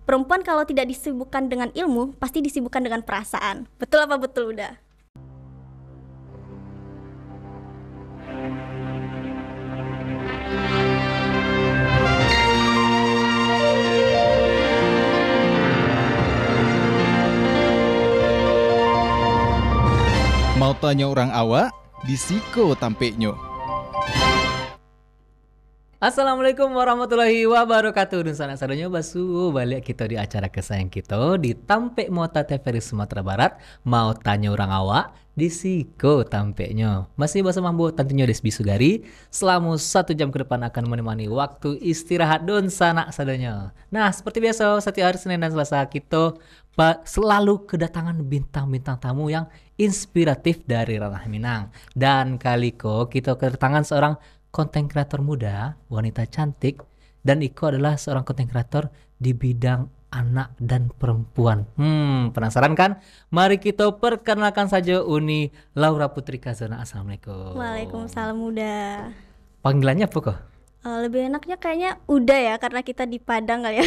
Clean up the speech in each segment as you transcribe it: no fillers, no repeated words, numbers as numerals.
perempuan kalau tidak disibukkan dengan ilmu, pasti disibukkan dengan perasaan. Betul apa betul udah? Mau tanya orang awak, disiko tampeknya. Assalamualaikum warahmatullahi wabarakatuh. Dan sanak saudanya basu balik kita di acara kesayang kita di Tampek Mota TVRI Sumatera Barat. Mau tanya orang awak, disiko tampeknya. Masih bersama Bu Tantinya Desbi Sugari. Selama 1 jam ke depan akan menemani waktu istirahat don sanak saudanya. Nah, seperti biasa setiap hari Senin dan Selasa kita selalu kedatangan bintang-bintang tamu yang inspiratif dari ranah Minang. Dan kali ko kita kedatangan seorang konten kreator muda, wanita cantik, dan Iko adalah seorang konten kreator di bidang anak dan perempuan. Penasaran kan? Mari kita perkenalkan saja Uni Laura Putri Kazona. Assalamualaikum. Waalaikumsalam Uda. Panggilannya apa kok? Lebih enaknya kayaknya Uda ya, karena kita di Padang kali ya.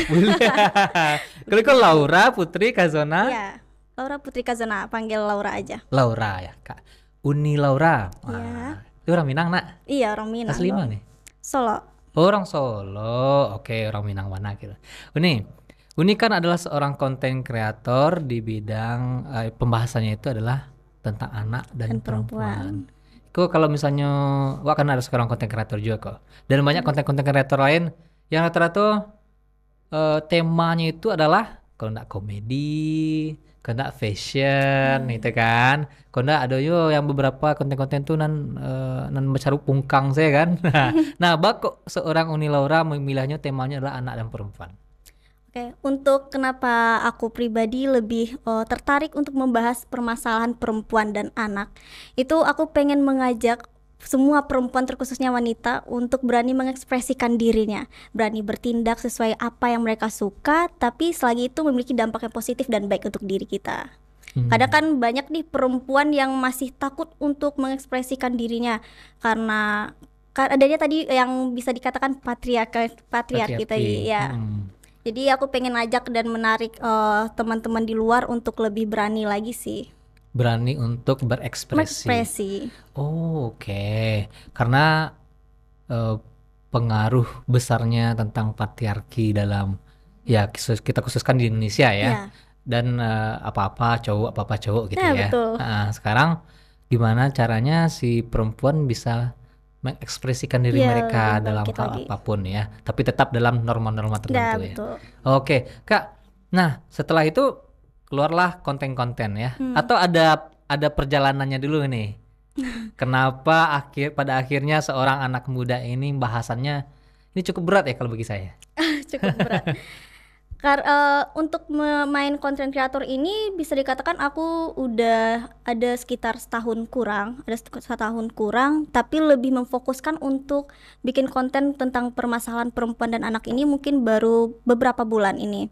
Kalau kok Laura Putri Kazona? Iya, Laura Putri Kazona, panggil Laura aja. Laura ya kak. Uni Laura. Iya. Itu orang Minang nak? Iya, orang Minang. Asli mana nih? Solo. Orang Solo. Oke, orang Minang mana gitu. Uni kan adalah seorang konten kreator di bidang pembahasannya itu adalah tentang anak dan perempuan. Kok kalau misalnya kan ada sekarang konten kreator juga kok. Dan banyak konten-konten kreator lain yang rata-rata temanya itu adalah kalau enggak komedi, kalau enggak fashion gitu kan. Kalau enggak ada yo yang beberapa konten-konten tuh nan mencari pungkang saya kan. Nah, kok seorang Uni Laura memilihnya temanya adalah anak dan perempuan. Oke, untuk kenapa aku pribadi lebih tertarik untuk membahas permasalahan perempuan dan anak, itu aku pengen mengajak semua perempuan terkhususnya wanita untuk berani mengekspresikan dirinya, berani bertindak sesuai apa yang mereka suka, tapi selagi itu memiliki dampak yang positif dan baik untuk diri kita. Kadang kan banyak nih perempuan yang masih takut untuk mengekspresikan dirinya karena adanya tadi yang bisa dikatakan patriarki tadi ya. Jadi aku pengen ajak dan menarik teman-teman di luar untuk lebih berani lagi sih. Berani untuk berekspresi. Oke. Karena pengaruh besarnya tentang patriarki dalam kita khususkan di Indonesia ya. Dan apa-apa cowok gitu ya. Betul. Sekarang gimana caranya si perempuan bisa mengekspresikan diri mereka dalam hal apapun ya, tapi tetap dalam norma-norma tertentu ya. Betul. Oke, Kak. Nah, setelah itu keluarlah konten-konten ya. Atau ada perjalanannya dulu nih. Kenapa pada akhirnya seorang anak muda ini bahasannya ini cukup berat ya kalau bagi saya. Cukup berat. Untuk main konten kreator ini bisa dikatakan aku udah ada sekitar setahun kurang, tapi lebih memfokuskan untuk bikin konten tentang permasalahan perempuan dan anak ini mungkin baru beberapa bulan ini.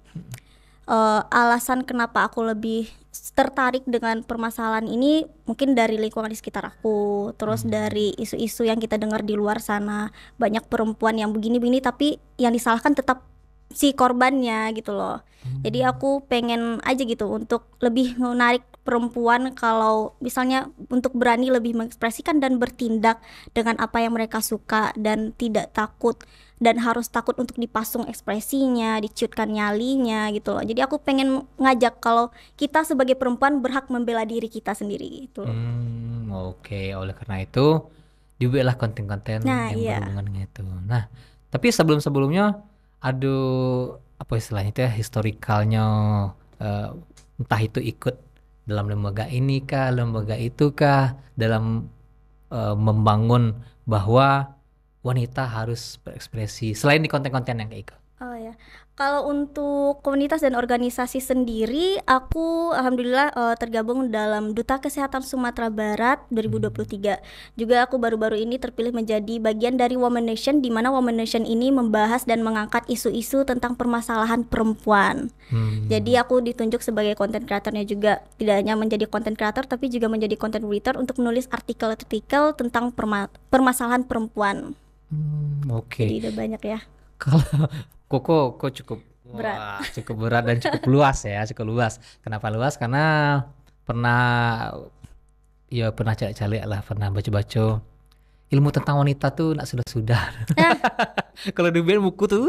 Alasan kenapa aku lebih tertarik dengan permasalahan ini mungkin dari lingkungan di sekitar aku, terus dari isu-isu yang kita dengar di luar sana, banyak perempuan yang begini-begini tapi yang disalahkan tetap si korbannya gitu loh. Jadi aku pengen aja gitu untuk lebih menarik perempuan kalau misalnya untuk berani lebih mengekspresikan dan bertindak dengan apa yang mereka suka dan tidak takut dan harus takut untuk dipasung ekspresinya, diciutkan nyalinya gitu loh. Jadi aku pengen ngajak kalau kita sebagai perempuan berhak membela diri kita sendiri gitu. Oke, oleh karena itu dibuatlah konten-konten yang berhubungan dengan itu. Nah, tapi sebelumnya apa istilahnya itu ya, historikalnya entah itu ikut dalam lembaga ini kah, lembaga itu kah, dalam membangun bahwa wanita harus berekspresi selain di konten-konten yang kayak itu. Oh ya, kalau untuk komunitas dan organisasi sendiri, aku alhamdulillah tergabung dalam Duta Kesehatan Sumatera Barat 2023. Juga aku baru-baru ini terpilih menjadi bagian dari Women Nation, di mana Women Nation ini membahas dan mengangkat isu-isu tentang permasalahan perempuan. Jadi aku ditunjuk sebagai konten kreatornya juga, tidak hanya menjadi konten kreator tapi juga menjadi konten writer untuk menulis artikel-artikel tentang permasalahan perempuan. Oke. Jadi udah banyak ya. Kalau Kok cukup berat. Wah, cukup berat dan cukup luas ya, cukup luas. Kenapa luas? Karena pernah pernah cari-cari lah, pernah baca-baca ilmu tentang wanita tuh nak sudah-sudah. Nah, Kalau dibilang buku tuh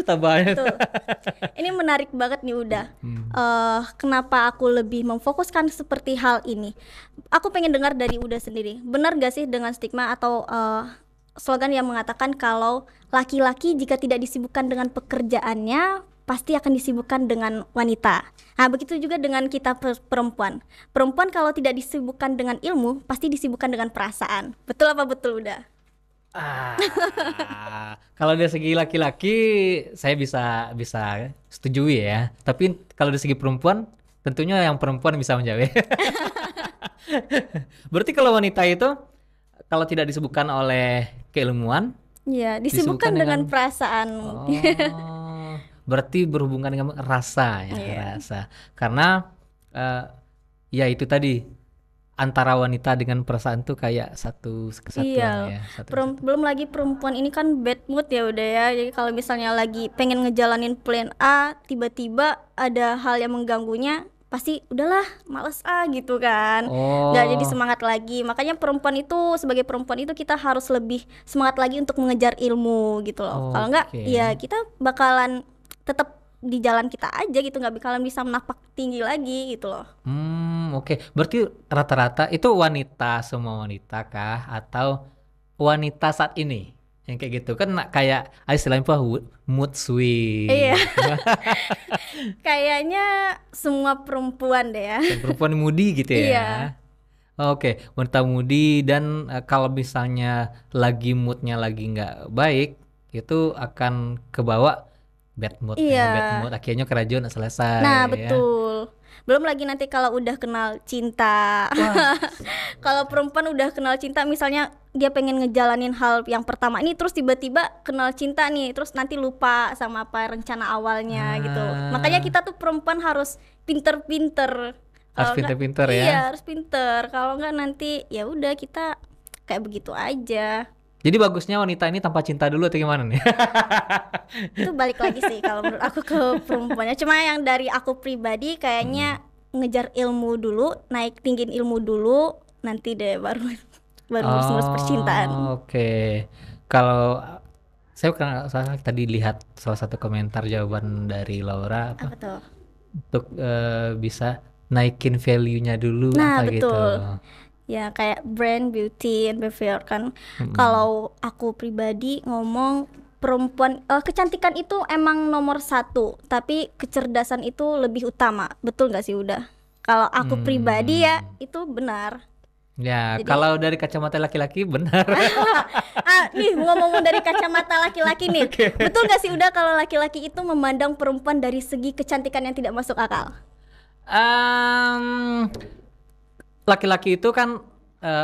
tambahnya. tuh. Ini menarik banget nih udah. Hmm. Kenapa aku lebih memfokuskan seperti hal ini? Aku pengen dengar dari Uda sendiri. Benar gak sih dengan stigma atau slogan yang mengatakan kalau laki-laki jika tidak disibukkan dengan pekerjaannya pasti akan disibukkan dengan wanita. Nah, begitu juga dengan kita perempuan. Perempuan kalau tidak disibukkan dengan ilmu pasti disibukkan dengan perasaan. Betul apa betul Uda? Kalau dari segi laki-laki saya bisa setujui ya. Tapi kalau dari segi perempuan tentunya yang perempuan bisa menjawab. Berarti kalau wanita itu kalau tidak disebutkan oleh keilmuan, Iya, disibukkan disibukkan dengan dengan perasaan. berarti berhubungan dengan rasa ya, Iya. rasa. Karena ya itu tadi antara wanita dengan perasaan tuh kayak satu kesatuan Iya, ya, satu belum lagi perempuan ini kan bad mood ya udah ya. Jadi kalau misalnya lagi pengen ngejalanin plan A, tiba-tiba ada hal yang mengganggunya, pasti udahlah males gitu kan. Nggak jadi Oh, semangat lagi. Makanya perempuan itu sebagai perempuan itu kita harus lebih semangat lagi untuk mengejar ilmu gitu loh. Kalau nggak, oke. ya kita bakalan tetap di jalan kita aja gitu, nggak bakalan bisa menapak tinggi lagi gitu loh. Oke. Berarti rata-rata itu wanita, semua wanita kah atau wanita saat ini yang kayak gitu kan kayak istilahnya apa mood swing. Iya. Kayaknya semua perempuan deh ya. Dan perempuan moody gitu Iya. ya. Oke, wanita moody dan kalau misalnya lagi moodnya lagi nggak baik itu akan kebawa bad mood ya, Iya. bad mood akhirnya kerajuan selesai Nah, ya. betul. Belum lagi nanti kalau udah kenal cinta. Wah, Kalau perempuan udah kenal cinta, misalnya dia pengen ngejalanin hal yang pertama ini, terus tiba-tiba kenal cinta nih, terus nanti lupa sama apa rencana awalnya gitu. Makanya kita tuh perempuan harus pinter-pinter. harus Kalau nggak- pinter-pinter ya. Iya, harus pinter. Kalau nggak nanti ya udah kita kayak begitu aja. Jadi bagusnya wanita ini tanpa cinta dulu atau gimana nih? Itu balik lagi sih kalau menurut aku ke perempuannya. Cuma yang dari aku pribadi kayaknya ngejar ilmu dulu, naik tinggiin ilmu dulu, nanti deh baru ngurus-ngurus percintaan. Oke. Kalau saya tadi lihat salah satu komentar jawaban dari Laura Apa tuh? untuk bisa naikin value-nya dulu Nah, apa gitu. betul. Ya kayak brand, beauty, and behavior kan. Kalau aku pribadi ngomong perempuan, kecantikan itu emang nomor satu, tapi kecerdasan itu lebih utama. Betul nggak sih udah? Kalau aku pribadi ya itu benar. Ya, Jadi- kalau dari kacamata laki-laki benar. Nih ngomong dari kacamata laki-laki nih, betul nggak sih udah kalau laki-laki itu memandang perempuan dari segi kecantikan yang tidak masuk akal? Em, Laki-laki itu kan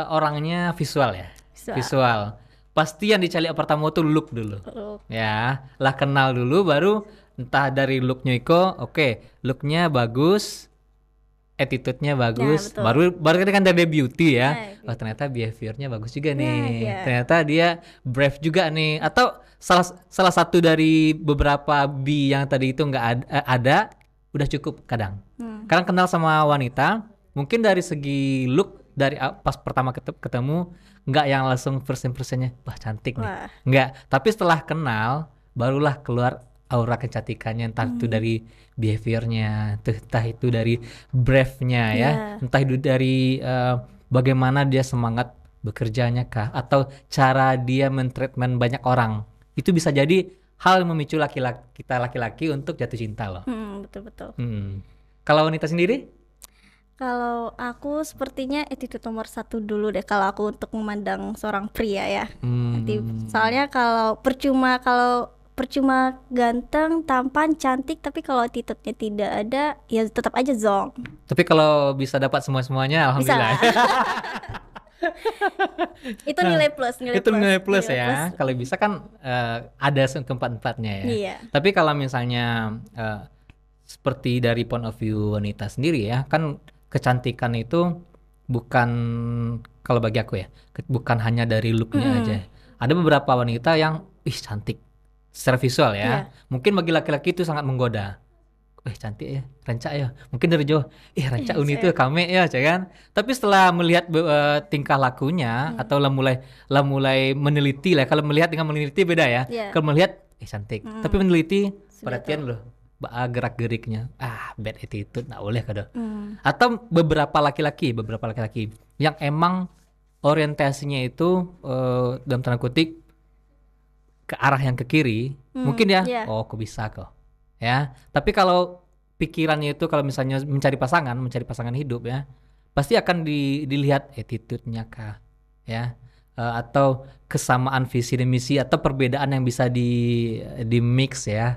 orangnya visual ya. Visual. Visual. Pasti yang dicari pertama tuh look dulu. Look. Ya, lah kenal dulu baru entah dari looknya Iko, oke, looknya bagus, attitude-nya bagus, betul. baru kan dari beauty ya. Nah, Oh, ternyata behavior-nya bagus juga nih. iya. Ternyata dia brave juga nih. Atau salah satu dari beberapa B yang tadi itu nggak ada, udah cukup kadang. Kadang kenal sama wanita, mungkin dari segi look dari pas pertama ketemu nggak yang langsung first impressionnya wah cantik nih. Wah. Nggak, tapi setelah kenal barulah keluar aura kecantikannya, entah itu dari behaviornya, entah itu dari brave-nya ya, Iya. entah itu dari bagaimana dia semangat bekerjanya kah, atau cara dia mentreatment banyak orang. Itu bisa jadi hal yang memicu kita laki-laki untuk jatuh cinta loh. Betul-betul. Kalau wanita sendiri? Kalau aku sepertinya attitude nomor satu dulu deh kalau aku untuk memandang seorang pria ya. Nanti, soalnya kalau percuma ganteng, tampan, cantik tapi kalau attitude-nya tidak ada ya tetap aja zong. Tapi kalau bisa dapat semua-semuanya, Bisa alhamdulillah. Itu nilai plus, Itu nilai plus nilai ya. plus. Kalau bisa kan ada keempat-empatnya ya. Iya. Tapi kalau misalnya seperti dari point of view wanita sendiri ya, kan kecantikan itu bukan, kalau bagi aku ya, bukan hanya dari looknya aja. Ada beberapa wanita yang cantik secara visual ya. Iya. Mungkin bagi laki-laki itu sangat menggoda. Cantik ya, rancak ya. Mungkin dari jauh, rancak Uni itu kame ya, kan. Tapi setelah melihat tingkah lakunya atau lah mulai meneliti lah. Kalau melihat dengan meneliti beda ya. Iya. Kalau melihat cantik, tapi meneliti Sudah perhatian loh, gerak-geriknya. Bad attitude, nggak boleh kada. Atau beberapa laki-laki yang emang orientasinya itu dalam tanda kutip ke arah yang ke kiri, mungkin ya. Iya. Kok bisa kok. Ya, tapi kalau pikirannya itu kalau misalnya mencari pasangan hidup ya, pasti akan dilihat attitude-nya kah, ya, atau kesamaan visi dan misi atau perbedaan yang bisa di mix ya,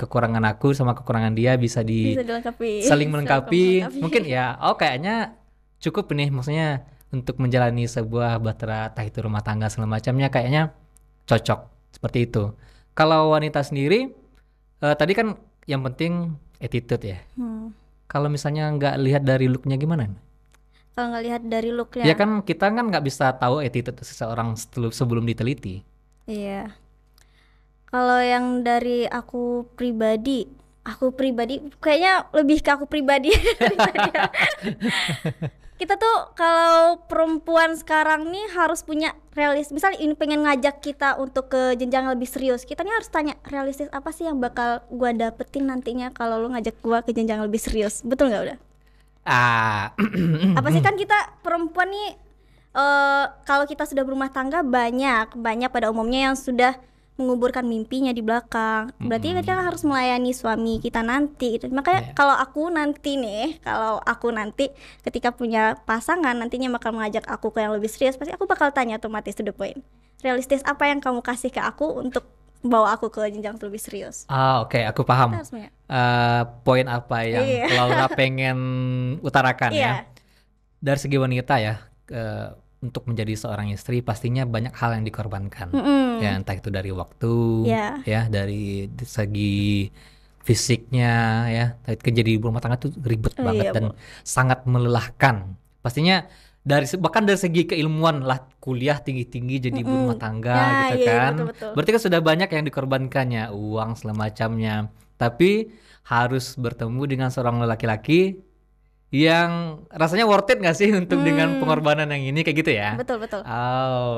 kekurangan aku sama kekurangan dia bisa dilengkapi, saling melengkapi. Mungkin ya, kayaknya cukup nih, maksudnya untuk menjalani sebuah bahtera entah itu rumah tangga segala macamnya kayaknya cocok seperti itu. Kalau wanita sendiri tadi kan yang penting attitude ya. Kalau misalnya nggak lihat dari looknya gimana? Kalau nggak lihat dari looknya. Ya kan kita kan nggak bisa tahu attitude seseorang sebelum diteliti. Iya. Kalau yang dari aku pribadi kayaknya lebih ke aku pribadi. Kita tuh kalau perempuan sekarang nih harus punya misalnya ini pengen ngajak kita untuk ke jenjang yang lebih serius, kita nih harus tanya realistis apa sih yang bakal gua dapetin nantinya kalau lu ngajak gua ke jenjang yang lebih serius, betul nggak udah? Apa sih, kan kita perempuan nih kalau kita sudah berumah tangga banyak pada umumnya yang sudah menguburkan mimpinya di belakang. Berarti kita harus melayani suami kita nanti gitu. Makanya kalau aku nanti ketika punya pasangan nantinya bakal mengajak aku ke yang lebih serius, pasti aku bakal tanya otomatis to the point. Realistis apa yang kamu kasih ke aku untuk bawa aku ke jenjang lebih serius? Oke, aku paham. Poin apa yang Laura pengen utarakan ya. Dari segi wanita ya, untuk menjadi seorang istri pastinya banyak hal yang dikorbankan. Ya, entah itu dari waktu, ya, dari segi fisiknya ya. Jadi rumah tangga tuh ribet banget dan sangat melelahkan. Pastinya bahkan dari segi keilmuan lah, kuliah tinggi-tinggi jadi rumah tangga gitu kan. Betul. Berarti kan sudah banyak yang dikorbankannya, uang segala macamnya. Tapi harus bertemu dengan seorang laki-laki yang rasanya worth it gak sih untuk dengan pengorbanan yang ini kayak gitu ya? Betul.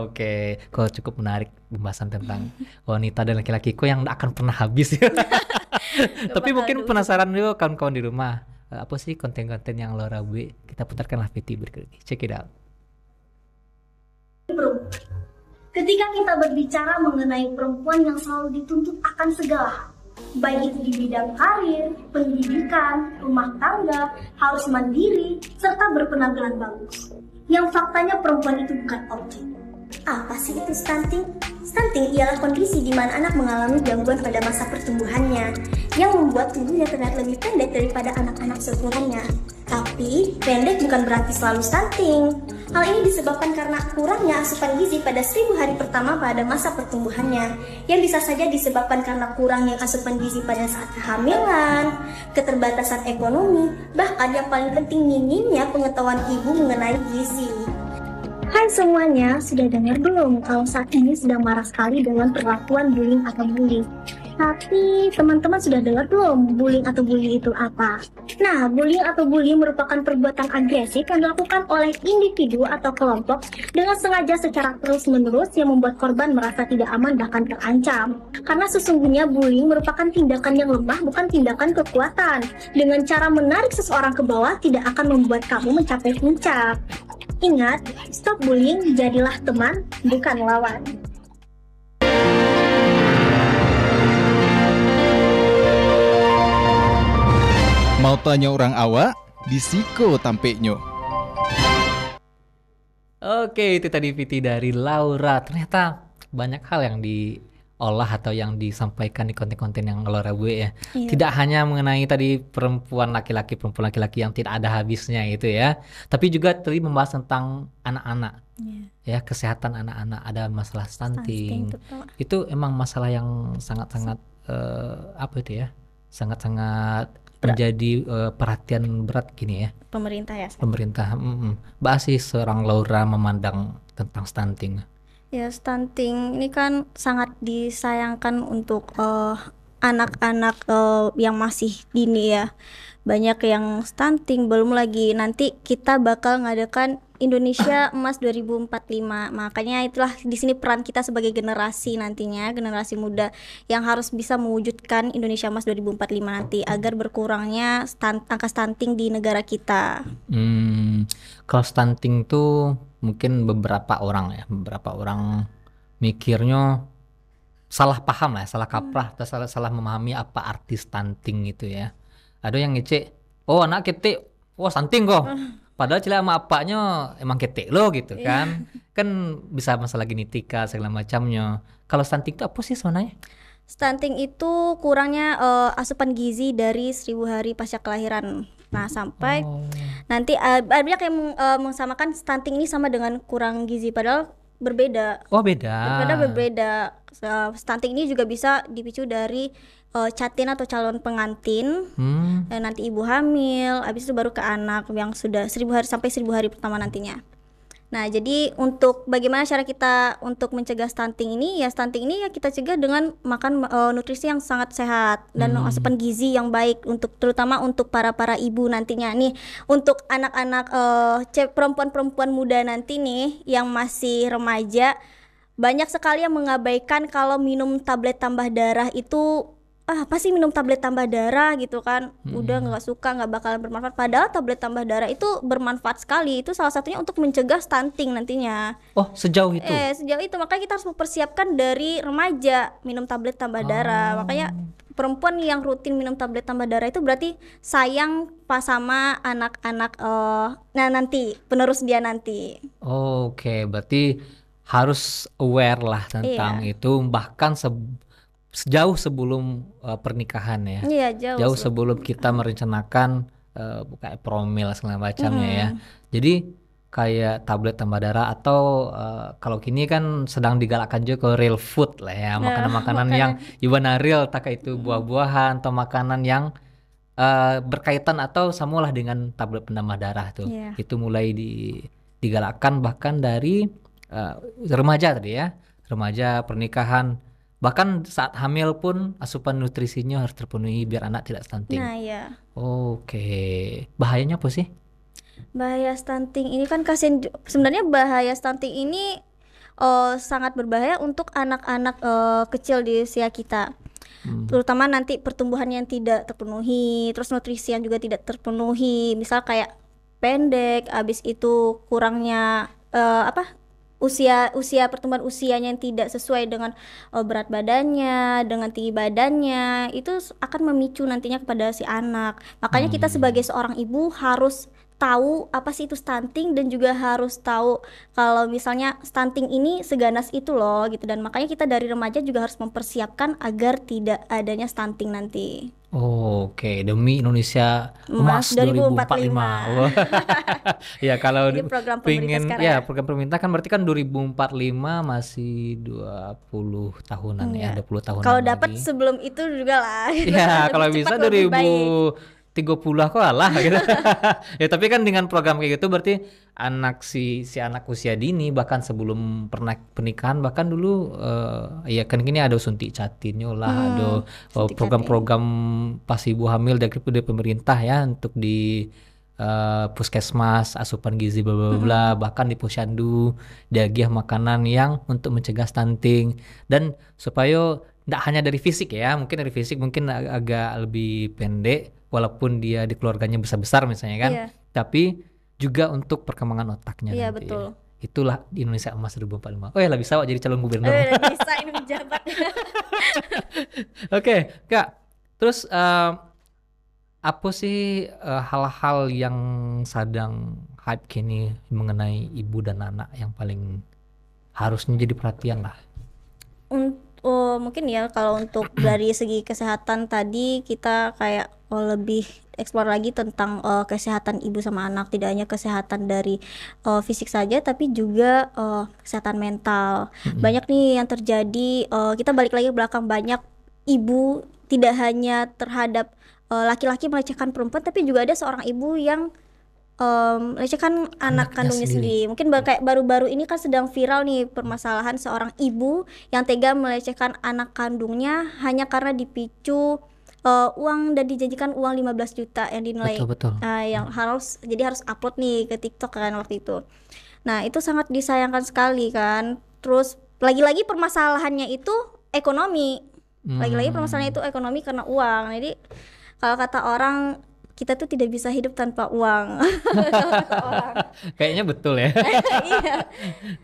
Oke. Kok cukup menarik pembahasan tentang wanita dan laki-laki kok yang gak akan pernah habis ya. Tapi mungkin penasaran juga kawan-kawan di rumah, apa sih konten-konten yang Laura buat? Kita putarkanlah VT berikut ini. Check it out. Ketika kita berbicara mengenai perempuan yang selalu dituntut akan segala hal, baik itu di bidang karir, pendidikan, rumah tangga, harus mandiri, serta berpenampilan bagus. Yang faktanya perempuan itu bukan objek. Apa sih itu stunting? Stunting ialah kondisi di mana anak mengalami gangguan pada masa pertumbuhannya yang membuat tubuhnya terlihat lebih pendek daripada anak-anak seumurannya. Tapi, pendek bukan berarti selalu stunting. Hal ini disebabkan karena kurangnya asupan gizi pada 1000 hari pertama pada masa pertumbuhannya, yang bisa saja disebabkan karena kurangnya asupan gizi pada saat kehamilan, keterbatasan ekonomi, bahkan yang paling penting minimnya pengetahuan ibu mengenai gizi. Hai semuanya, sudah dengar belum kalau saat ini sedang marah sekali dengan perlakuan bullying atau bully? Tapi teman-teman sudah dengar belum bullying atau bully itu apa? Nah, bullying atau bully merupakan perbuatan agresif yang dilakukan oleh individu atau kelompok dengan sengaja secara terus-menerus yang membuat korban merasa tidak aman bahkan terancam. Karena sesungguhnya bullying merupakan tindakan yang lemah, bukan tindakan kekuatan. Dengan cara menarik seseorang ke bawah tidak akan membuat kamu mencapai puncak. Ingat, stop bullying, jadilah teman, bukan lawan. Mau tanya orang awak, disiko tampeknyo. Oke, itu tadi VT dari Laura. Ternyata banyak hal yang diolah atau yang disampaikan di konten-konten yang Laura buat ya. Tidak hanya mengenai tadi perempuan laki-laki yang tidak ada habisnya itu ya. Tapi juga tadi membahas tentang anak-anak. Ya, kesehatan anak-anak, ada masalah stunting. Itu emang masalah yang sangat-sangat apa itu ya? Sangat-sangat menjadi perhatian berat gini ya. Pemerintah ya. Pemerintah. Mbak sih seorang Laura memandang tentang stunting. Ya, stunting ini kan sangat disayangkan untuk anak-anak yang masih dini ya. Banyak yang stunting, belum lagi nanti kita bakal ngadakan Indonesia Emas 2045. Makanya itulah di sini peran kita sebagai generasi nantinya, generasi muda yang harus bisa mewujudkan Indonesia Emas 2045 nanti agar berkurangnya angka stunting di negara kita. Kalau stunting tuh mungkin beberapa orang mikirnya salah paham lah, salah kaprah atau salah memahami apa arti stunting itu ya. Ada yang ngecek, oh anak ketik, wah stunting kok. Padahal cila sama apanya emang ketik lo gitu kan. Kan bisa masalah genetika segala macamnya. Kalau stunting itu apa sih sebenarnya? Stunting itu kurangnya asupan gizi dari 1000 hari pasca kelahiran. Nah, sampai nanti banyak yang mengesamakan stunting ini sama dengan kurang gizi, padahal berbeda. Oh beda. Berbeda. Stunting ini juga bisa dipicu dari catin atau calon pengantin, nanti ibu hamil, habis itu baru ke anak yang sudah 1000 hari sampai 1000 hari pertama nantinya. Nah, jadi untuk bagaimana cara kita untuk mencegah stunting ini, ya stunting ini ya kita cegah dengan makan nutrisi yang sangat sehat dan asupan gizi yang baik untuk terutama untuk para ibu nantinya nih, untuk anak-anak perempuan-perempuan muda nanti nih yang masih remaja, banyak sekali yang mengabaikan kalau minum tablet tambah darah itu apa sih minum tablet tambah darah gitu kan, udah nggak suka, nggak bakalan bermanfaat, padahal tablet tambah darah itu bermanfaat sekali, itu salah satunya untuk mencegah stunting nantinya. Oh sejauh itu? Sejauh itu, makanya kita harus mempersiapkan dari remaja minum tablet tambah darah. Makanya perempuan yang rutin minum tablet tambah darah itu berarti sayang pas sama anak-anak nanti penerus dia nanti. Oke, berarti harus aware lah tentang itu bahkan sejauh sebelum pernikahan ya. Iya, jauh sebelum kita merencanakan kayak promil segala macamnya ya. Jadi kayak tablet tambah darah atau kalau kini kan sedang digalakkan juga ke real food lah ya, makanan-makanan yang ibaratnya real, tak itu buah-buahan atau makanan yang berkaitan atau samalah dengan tablet penambah darah tuh. Itu mulai digalakkan bahkan dari remaja tadi ya, remaja, pernikahan, bahkan saat hamil pun asupan nutrisinya harus terpenuhi biar anak tidak stunting. Nah ya. Oke, bahayanya apa sih? Bahaya stunting ini kan kasihan. Sebenarnya bahaya stunting ini sangat berbahaya untuk anak-anak kecil di usia kita. Terutama nanti pertumbuhan yang tidak terpenuhi, terus nutrisi yang juga tidak terpenuhi, misal kayak pendek, habis itu kurangnya usia pertumbuhan usianya yang tidak sesuai dengan berat badannya, dengan tinggi badannya, itu akan memicu nantinya kepada si anak. Makanya kita sebagai seorang ibu harus tahu apa sih itu stunting dan juga harus tahu kalau misalnya stunting ini seganas itu loh gitu, dan makanya kita dari remaja juga harus mempersiapkan agar tidak adanya stunting nanti. Oke, demi Indonesia Emas 2045. Wah. Ya kalau pengen ya program pemerintah kan berarti kan 2045 masih 20 tahunan ya, 20 tahunan. Kalau dapat sebelum itu juga lah. Ya, kalau bisa 2030 kok lah gitu. Ya tapi kan dengan program kayak gitu berarti si anak usia dini bahkan sebelum pernikahan, bahkan dulu ya kan gini ada suntik catinnya lah, ada program-program pas ibu hamil dari pemerintah ya untuk di puskesmas, asupan gizi bla bla bla, bahkan di posyandu diagih makanan yang untuk mencegah stunting, dan supaya tidak hanya dari fisik ya, mungkin dari fisik mungkin agak lebih pendek walaupun dia di keluarganya besar-besar misalnya kan, tapi juga untuk perkembangan otaknya nanti. Betul. Ya. Itulah di Indonesia Emas 2045. Oh ya lah bisa Wak jadi calon gubernur. Bisa ini menjabat. Oke, Kak. Terus apa sih hal-hal yang sedang hype kini mengenai ibu dan anak yang paling harusnya jadi perhatian lah? Mungkin ya kalau untuk dari segi kesehatan tadi kita kayak lebih eksplor lagi tentang kesehatan ibu sama anak, tidak hanya kesehatan dari fisik saja tapi juga kesehatan mental. Banyak nih yang terjadi, kita balik lagi ke belakang, banyak ibu tidak hanya terhadap laki-laki melecehkan perempuan, tapi juga ada seorang ibu yang melecehkan anak Anaknya kandungnya sendiri. sendiri. Mungkin kayak baru-baru ini kan sedang viral nih permasalahan seorang ibu yang tega melecehkan anak kandungnya hanya karena dipicu uang dan dijanjikan uang 15 juta yang dinilai Betul. yang harus upload nih ke TikTok kan waktu itu. Nah, itu sangat disayangkan sekali kan. Terus lagi-lagi permasalahannya itu ekonomi. Lagi-lagi permasalahannya itu ekonomi karena uang. Jadi kalau kata orang kita tuh tidak bisa hidup tanpa uang. Kalau kata orang. Kayaknya betul ya. Iya.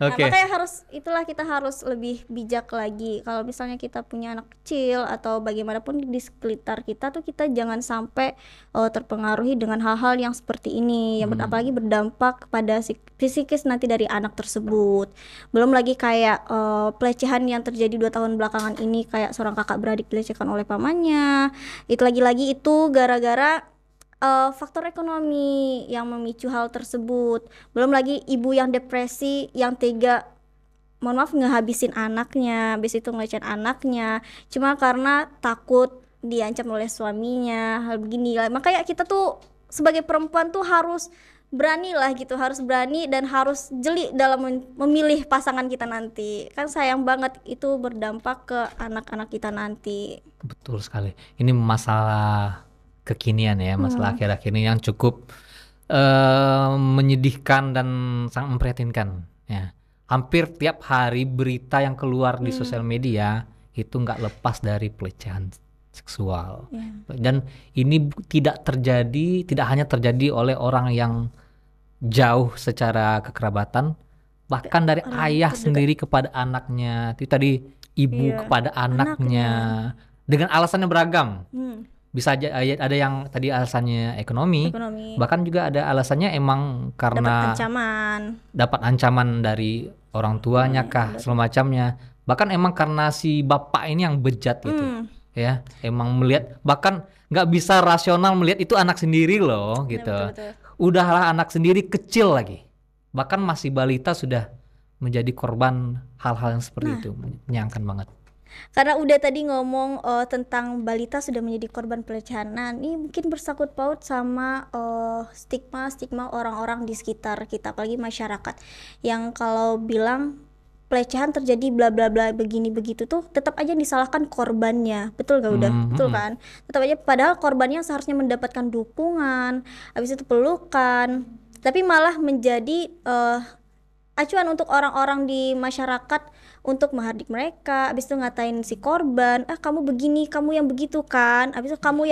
Nah, Oke. makanya kita harus lebih bijak lagi. Kalau misalnya kita punya anak kecil atau bagaimanapun di sekitar kita tuh kita jangan sampai terpengaruhi dengan hal-hal yang seperti ini, yang apalagi berdampak pada psikis nanti dari anak tersebut. Belum lagi kayak pelecehan yang terjadi 2 tahun belakangan ini, kayak seorang kakak beradik dilecehkan oleh pamannya. Itu lagi-lagi itu gara-gara faktor ekonomi yang memicu hal tersebut. Belum lagi ibu yang depresi, yang tega, mohon maaf, ngehabisin anaknya, habis itu ngelecehin anaknya cuma karena takut diancam oleh suaminya, hal begini lah. Makanya kita tuh sebagai perempuan tuh harus berani lah gitu, harus berani dan harus jeli dalam memilih pasangan kita nanti. Kan sayang banget itu berdampak ke anak-anak kita nanti. Betul sekali. Ini masalah kekinian ya, masalah akhir-akhir ini yang cukup menyedihkan dan sangat memprihatinkan ya. Hampir tiap hari berita yang keluar di sosial media itu nggak lepas dari pelecehan seksual. Dan ini tidak hanya terjadi oleh orang yang jauh secara kekerabatan, bahkan dari ayah sendiri kepada anaknya. Itu tadi ibu kepada anaknya dengan alasannya beragam. Bisa aja ada yang tadi alasannya ekonomi. Bahkan juga ada alasannya emang karena dapat ancaman dari orang tuanya kah, semacamnya. Bahkan emang karena si bapak ini yang bejat gitu. Ya, emang melihat, bahkan nggak bisa rasional melihat itu anak sendiri loh gitu. Betul. Udahlah anak sendiri kecil lagi. Bahkan masih balita sudah menjadi korban hal-hal yang seperti itu. Menyayangkan banget. Karena udah tadi ngomong tentang balita sudah menjadi korban pelecehan. Nah, ini mungkin bersangkut paut sama stigma orang-orang di sekitar kita, apalagi masyarakat yang kalau bilang pelecehan terjadi bla bla bla begini begitu tuh tetap aja disalahkan korbannya. Betul gak udah? Betul kan? Tetap aja padahal korbannya seharusnya mendapatkan dukungan, habis itu pelukan, tapi malah menjadi acuan untuk orang-orang di masyarakat untuk menghardik mereka, habis itu ngatain si korban, kamu begini, kamu yang begitu kan, habis itu kamu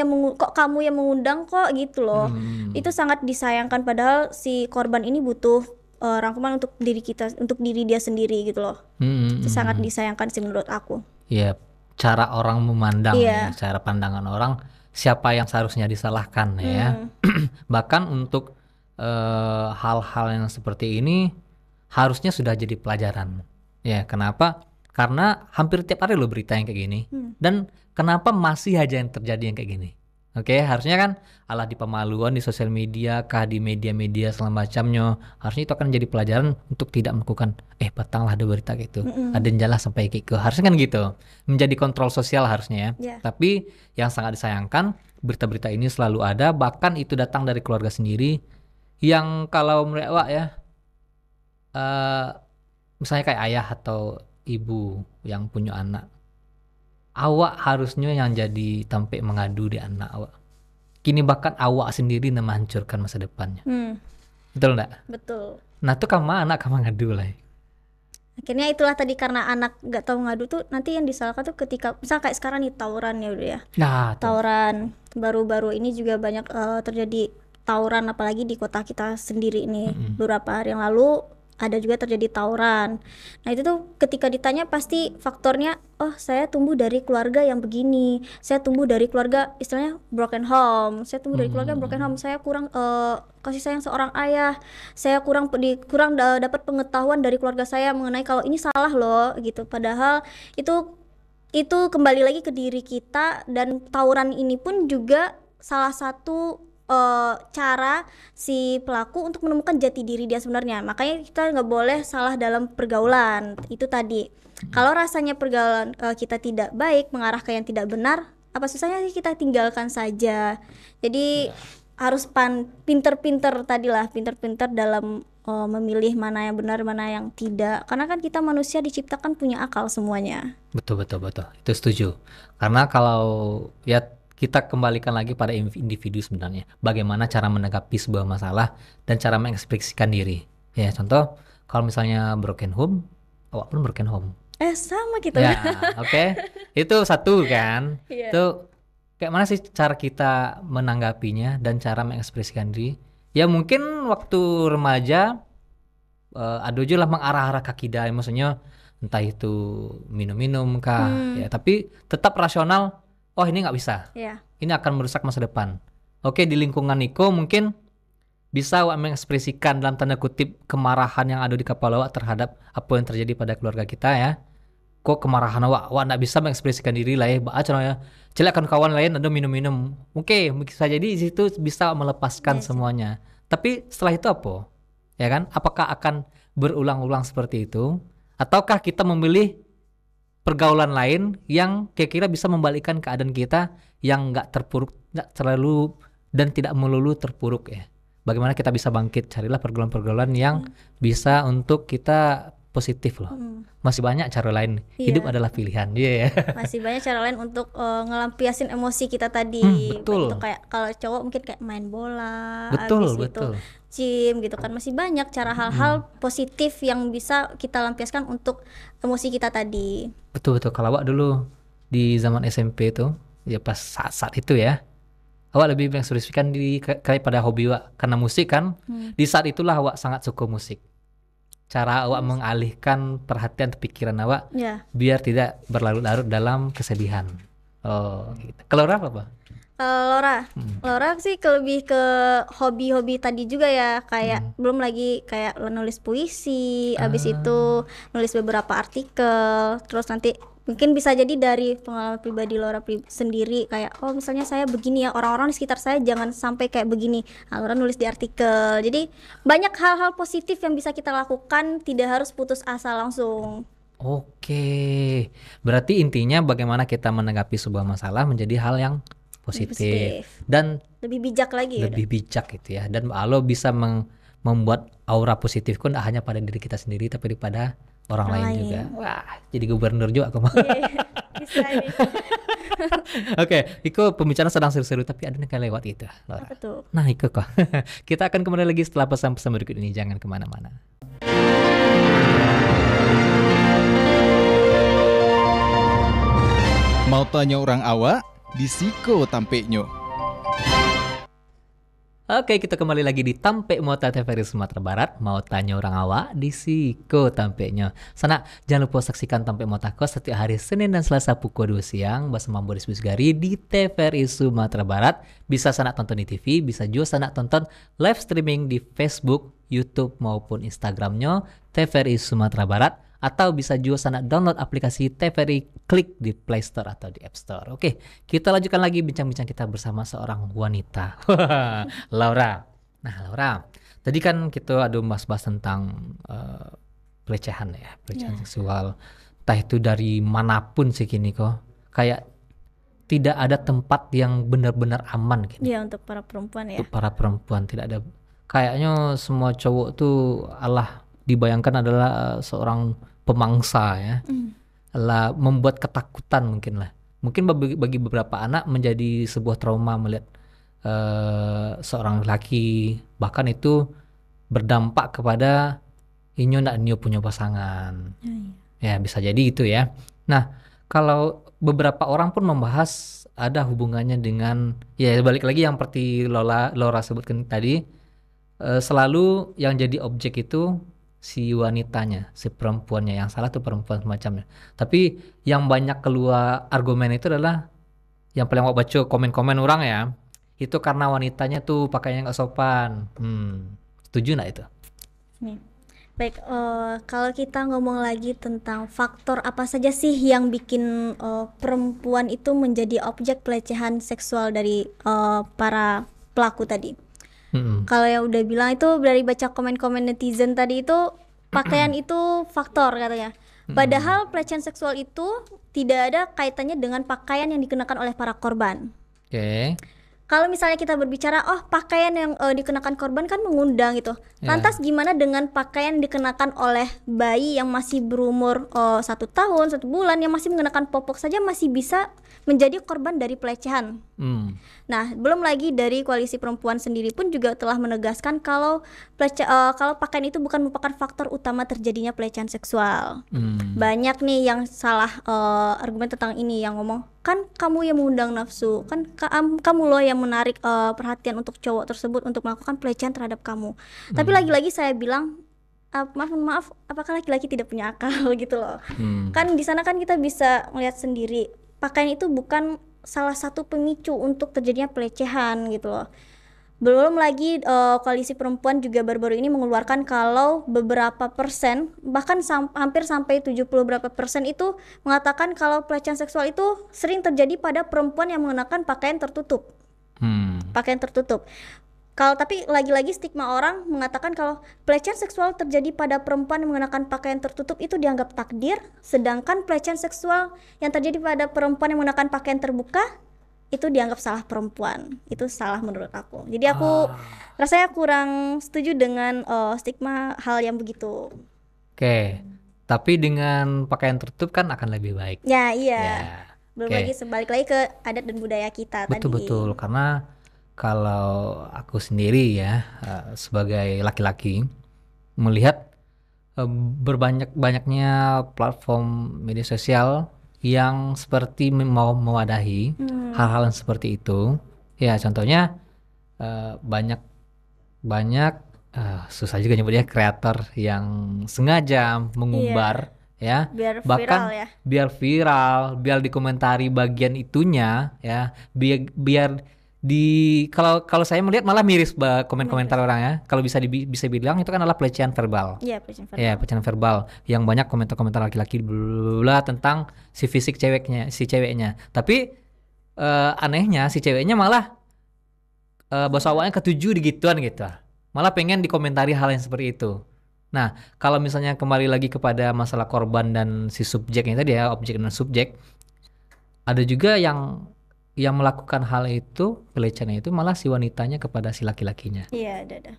yang mengundang kok gitu loh. Itu sangat disayangkan padahal si korban ini butuh rangkuman untuk diri dia sendiri gitu loh. Itu sangat disayangkan sih menurut aku. Iya, cara orang memandang ya, cara pandangan orang siapa yang seharusnya disalahkan ya. Bahkan untuk hal-hal yang seperti ini harusnya sudah jadi pelajaran. Ya, kenapa? Karena hampir tiap hari lo berita yang kayak gini. Dan kenapa masih aja yang terjadi yang kayak gini? Oke, harusnya kan alah di pemaluan di sosial media kah, di media-media segala macamnya. Harusnya itu akan jadi pelajaran untuk tidak melakukan patang lah ada berita kayak gitu. Ada jelas sampai kayak gitu. Harusnya kan gitu. Menjadi kontrol sosial harusnya ya. Tapi yang sangat disayangkan berita-berita ini selalu ada, bahkan itu datang dari keluarga sendiri yang kalau mereka ya misalnya kayak ayah atau ibu yang punya anak, awak harusnya yang jadi tampe mengadu di anak awak. Kini bahkan awak sendiri yang menghancurkan masa depannya. Betul enggak? Betul. Nah tuh anak kamu ngadu lah. Akhirnya itulah tadi karena anak gak tahu ngadu tuh nanti yang disalahkan tuh ketika misal kayak sekarang nih tawuran ya udah ya. Nah, tawuran baru-baru ini juga banyak terjadi tawuran apalagi di kota kita sendiri ini. Beberapa hari yang lalu ada juga terjadi tawuran. Nah itu tuh ketika ditanya pasti faktornya, saya tumbuh dari keluarga yang begini, saya tumbuh dari keluarga istilahnya broken home, saya tumbuh dari keluarga broken home, saya kurang kasih sayang seorang ayah, saya kurang dapat pengetahuan dari keluarga saya mengenai kalau ini salah loh gitu. Padahal itu kembali lagi ke diri kita, dan tawuran ini pun juga salah satu cara si pelaku untuk menemukan jati diri dia sebenarnya. Makanya kita nggak boleh salah dalam pergaulan. Itu tadi kalau rasanya pergaulan kita tidak baik, mengarah ke yang tidak benar, apa susahnya sih kita tinggalkan saja. Jadi harus pinter-pinter tadi lah, pinter-pinter dalam memilih mana yang benar, mana yang tidak. Karena kan kita manusia diciptakan punya akal semuanya. Betul, betul, betul. Itu setuju. Karena kalau ya kita kembalikan lagi pada individu sebenarnya. Bagaimana cara menanggapi sebuah masalah dan cara mengekspresikan diri. Ya, contoh kalau misalnya broken home, awak pun broken home. Sama gitu. Ya, oke. Itu satu kan. Iya. Itu kayak mana sih cara kita menanggapinya dan cara mengekspresikan diri? Ya mungkin waktu remaja ada aja lah mengarah-arah kakidai, maksudnya entah itu minum-minum kah, ya. Tapi tetap rasional. Oh ini nggak bisa. Iya. Ini akan merusak masa depan. Oke, di lingkungan Niko mungkin bisa awak mengekspresikan dalam tanda kutip kemarahan yang ada di kepala awak terhadap apa yang terjadi pada keluarga kita ya. Kok kemarahan awak nggak bisa mengekspresikan diri lah ya. Contohnya celakkan kawan lain ada minum-minum. Oke, bisa jadi di situ bisa melepaskan semuanya. Tapi setelah itu apa? Ya kan? Apakah akan berulang-ulang seperti itu? Ataukah kita memilih pergaulan lain yang kira-kira bisa membalikkan keadaan kita yang nggak terpuruk, nggak terlalu dan tidak melulu terpuruk ya. Bagaimana kita bisa bangkit? Carilah pergaulan-pergaulan yang bisa untuk kita positif loh. Masih banyak cara lain. Iya. Hidup adalah pilihan. Iya. Masih banyak cara lain untuk ngelampiasin emosi kita tadi. Betul. Itu kayak kalau cowok mungkin kayak main bola, Betul, habis betul. itu gym gitu kan. Masih banyak cara hal-hal positif yang bisa kita lampiaskan untuk emosi kita tadi. Betul. Kalau awak dulu di zaman SMP itu, ya pas saat-saat itu ya, awak lebih mengekspresikan diri kayak pada hobi awak karena musik kan. Di saat itulah awak sangat suka musik. Cara awak mengalihkan perhatian atau pikiran awak Ya. biar tidak berlarut-larut dalam kesedihan. Oh, gitu. Kalau Raf apa? Laura sih lebih ke hobi-hobi tadi juga ya, kayak belum lagi kayak nulis puisi, habis itu nulis beberapa artikel, terus nanti mungkin bisa jadi dari pengalaman pribadi Laura sendiri kayak oh misalnya saya begini ya, orang-orang di sekitar saya jangan sampai kayak begini. Nah, Laura nulis di artikel. Jadi banyak hal-hal positif yang bisa kita lakukan, tidak harus putus asa langsung. Oke. Berarti intinya bagaimana kita menanggapi sebuah masalah menjadi hal yang positif dan Lebih bijak lagi ya. lebih bijak gitu ya. Dan Allah bisa membuat aura positifku tidak hanya pada diri kita sendiri tapi pada orang lain juga. Wah, jadi gubernur juga aku mau. Bisa ini. Oke, Iko pembicaraan sedang seru-seru tapi ada yang lewat itu, Laura. Apa tuh? Nah, Iko kok. Kita akan kembali lagi setelah pesan-pesan berikut ini. Jangan kemana-mana. Mau tanya orang awak? Di Siko tampeknya. Oke, kita kembali lagi di Tampek Mota TVRI Sumatera Barat. Mau tanya orang awak di Siko tampeknya. Sana, jangan lupa saksikan Tampek Mota Kos setiap hari Senin dan Selasa pukul 2 siang bersama Boris Busgari di TVRI Sumatera Barat. Bisa sana tonton di TV, bisa juga sana tonton live streaming di Facebook, YouTube maupun Instagramnya TVRI Sumatera Barat. Atau bisa juga sana download aplikasi TVRI Klik di Play Store atau di App Store. Oke, kita lanjutkan lagi bincang-bincang kita bersama seorang wanita, Laura. Nah, Laura, tadi kan kita ada bahas-bahas tentang pelecehan ya, pelecehan seksual. Entah itu dari manapun sih kini kok. Kayak tidak ada tempat yang benar-benar aman gitu. Iya, untuk para perempuan ya. Untuk para perempuan tidak ada. Kayaknya semua cowok tuh dibayangkan adalah seorang pemangsa ya, lah membuat ketakutan mungkin lah. Mungkin bagi beberapa anak menjadi sebuah trauma melihat seorang laki, bahkan itu berdampak kepada inyo ndak nyo punya pasangan. Ya bisa jadi itu ya. Nah kalau beberapa orang pun membahas ada hubungannya dengan ya balik lagi yang seperti Laura sebutkan tadi, selalu yang jadi objek itu si wanitanya, si perempuannya, yang salah tuh perempuan semacamnya. Tapi yang banyak keluar argumen itu adalah yang paling aku baca komen-komen orang ya, itu karena wanitanya tuh pakainya nggak sopan. Setuju nggak itu? Nih. Baik, kalau kita ngomong lagi tentang faktor apa saja sih yang bikin perempuan itu menjadi objek pelecehan seksual dari para pelaku tadi. Kalau yang udah bilang itu dari baca komen-komen netizen tadi itu pakaian itu faktor katanya. Padahal pelecehan seksual itu tidak ada kaitannya dengan pakaian yang dikenakan oleh para korban. Oke. kalau misalnya kita berbicara, oh pakaian yang dikenakan korban kan mengundang gitu. Lantas gimana dengan pakaian dikenakan oleh bayi yang masih berumur 1 tahun, 1 bulan, yang masih mengenakan popok saja masih bisa menjadi korban dari pelecehan. Nah, belum lagi dari Koalisi Perempuan sendiri pun juga telah menegaskan kalau kalau pakaian itu bukan merupakan faktor utama terjadinya pelecehan seksual. Banyak nih yang salah argumen tentang ini, yang ngomong kan kamu yang mengundang nafsu, kan kamu loh yang menarik perhatian untuk cowok tersebut untuk melakukan pelecehan terhadap kamu. Tapi lagi-lagi saya bilang, maaf, apakah laki-laki tidak punya akal gitu loh? Kan di sana kan kita bisa melihat sendiri, pakaian itu bukan salah satu pemicu untuk terjadinya pelecehan gitu loh. Belum lagi Koalisi Perempuan juga baru-baru ini mengeluarkan kalau beberapa persen, bahkan hampir sampai 70 berapa persen itu mengatakan kalau pelecehan seksual itu sering terjadi pada perempuan yang mengenakan pakaian tertutup. Pakaian tertutup. Tapi lagi-lagi stigma orang mengatakan kalau pelecehan seksual terjadi pada perempuan yang mengenakan pakaian tertutup itu dianggap takdir, sedangkan pelecehan seksual yang terjadi pada perempuan yang mengenakan pakaian terbuka itu dianggap salah perempuan. Itu salah menurut aku. Jadi aku rasanya kurang setuju dengan stigma hal yang begitu. Oke, tapi dengan pakaian tertutup kan akan lebih baik. Ya, iya. Ya, Belum lagi sebalik lagi ke adat dan budaya kita tadi. betul, karena kalau aku sendiri ya sebagai laki-laki melihat banyaknya platform media sosial yang seperti mau mewadahi hal-hal yang seperti itu. Ya contohnya banyak susah juga nyebutnya, kreator yang sengaja mengumbar ya, Biar bahkan viral ya. biar dikomentari bagian itunya ya, biar kalau saya melihat malah miris komen-komentar orang ya. Kalau bisa bilang itu kan adalah pelecehan verbal. Iya, pelecehan verbal. Ya, pelecehan verbal yang banyak komentar-komentar laki-laki bla tentang si fisik ceweknya. Tapi anehnya si ceweknya malah bahasa awalnya ketujuh digituan gitu. Malah pengen dikomentari hal yang seperti itu. Nah, kalau misalnya kembali lagi kepada masalah korban dan si subjeknya tadi ya, objek dan subjek, ada juga yang melakukan hal itu, pelecehan itu malah si wanitanya kepada si laki-lakinya. Iya, ada.